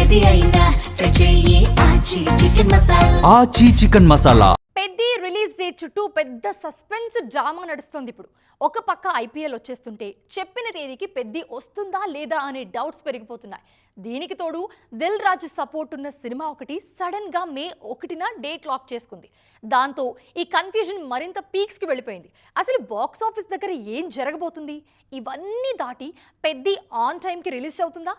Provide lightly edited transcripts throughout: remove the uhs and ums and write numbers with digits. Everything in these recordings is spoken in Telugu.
ఏది అయినా ట్రై చెయ్యి ఆచి చికెన్ మసాలా. ఆచి chicken masala. Peddi release date చుట్టూ పెద్ద సస్పెన్స్ డ్రామా నడుస్తుంది ఇప్పుడు. ఒక పక్క ఐపీఎల్ వచ్చేస్తుంటే చెప్పిన తేదీకి పెద్ది వస్తుందా లేదా అనే డౌట్స్ పెరిగిపోతున్నాయి. దీనికి తోడు దిల్ రాజు సపోర్ట్ ఉన్న సినిమా ఒకటి సడన్ గా మే 1న డేట్ లాక్ చేసుకుంది. దాంతో ఈ కన్ఫ్యూజన్ మరింత పీక్స్ కి వెళ్ళిపోయింది. అసలు బాక్స్ ఆఫీస్ దగ్గర ఏం జరగబోతుంది? ఇవన్నీ దాటి పెద్ది ఆన్ టైం కి రిలీజ్ అవుతుందా?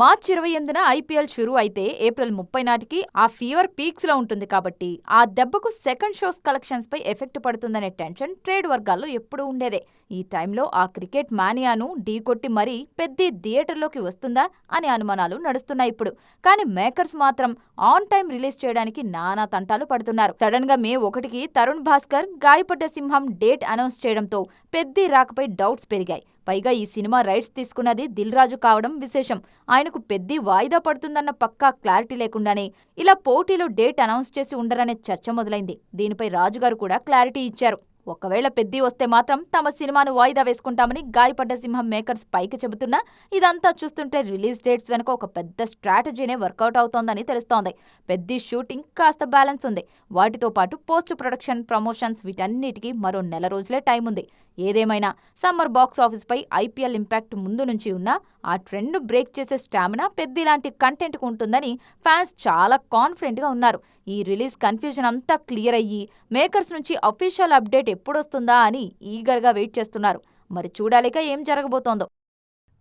మార్చి 28న ఐపీఎల్ షురూ అయితే ఏప్రిల్ 30 నాటికి ఆ ఫీవర్ పీక్స్ లో ఉంటుంది కాబట్టి ఆ దెబ్బకు సెకండ్ షోస్ కలెక్షన్స్ పై ఎఫెక్ట్ పడుతుందనే టెన్షన్ ట్రేడ్ వర్గాల్లో ఎప్పుడూ ఉండేదే. ఈ టైంలో ఆ క్రికెట్ మానియాను ఢీకొట్టి మరీ పెద్ద థియేటర్లోకి వస్తుందా అనే అనుమానాలు నడుస్తున్నాయి ఇప్పుడు. కానీ మేకర్స్ మాత్రం ఆన్ టైం రిలీజ్ చేయడానికి నానా తంటాలు పడుతున్నారు. సడన్ గా మే 1కి తరుణ్ భాస్కర్ గాయపడ్డ సింహం డేట్ అనౌన్స్ చేయడంతో పెద్ద రాకపై డౌట్స్ పెరిగాయి. పైగా ఈ సినిమా రైట్స్ తీసుకున్నది దిల్ రాజు కావడం విశేషం. ఆయనకు పెద్ద వాయిదా పడుతుందన్న పక్కా క్లారిటీ లేకుండానే ఇలా పోటీలో డేట్ అనౌన్స్ చేసి ఉండరనే చర్చ మొదలైంది. దీనిపై రాజుగారు కూడా క్లారిటీ ఇచ్చారు. ఒకవేళ పెద్ది వస్తే మాత్రం తమ సినిమాను వాయిదా వేసుకుంటామని గాయపడ్డ సింహం మేకర్స్ పైకి చెబుతున్నా ఇదంతా చూస్తుంటే రిలీజ్ డేట్స్ వెనుక ఒక పెద్ద స్ట్రాటజీనే వర్కౌట్ అవుతోందని తెలుస్తోంది. పెద్ద షూటింగ్ కాస్త బ్యాలెన్స్ ఉంది. వాటితో పాటు పోస్ట్ ప్రొడక్షన్, ప్రమోషన్స్ వీటన్నిటికీ మరో నెల రోజులే టైం ఉంది. ఏదేమైనా సమ్మర్ బాక్స్ ఆఫీస్ పై ఐపీఎల్ ఇంపాక్ట్ ముందు నుంచి ఉన్నా ఆ ట్రెండ్ బ్రేక్ చేసే స్టామినా పెద్ద ఇలాంటి కంటెంట్ కు ఉంటుందని ఫ్యాన్స్ చాలా కాన్ఫిడెంట్ గా ఉన్నారు. ఈ రిలీజ్ కన్ఫ్యూజన్ అంతా క్లియర్ అయ్యి మేకర్స్ నుంచి అఫీషియల్ అప్డేట్ ఎప్పుడొస్తుందా అని ఈగర్ గా వెయిట్ చేస్తున్నారు. మరి చూడాలిక ఏం జరగబోతోందో.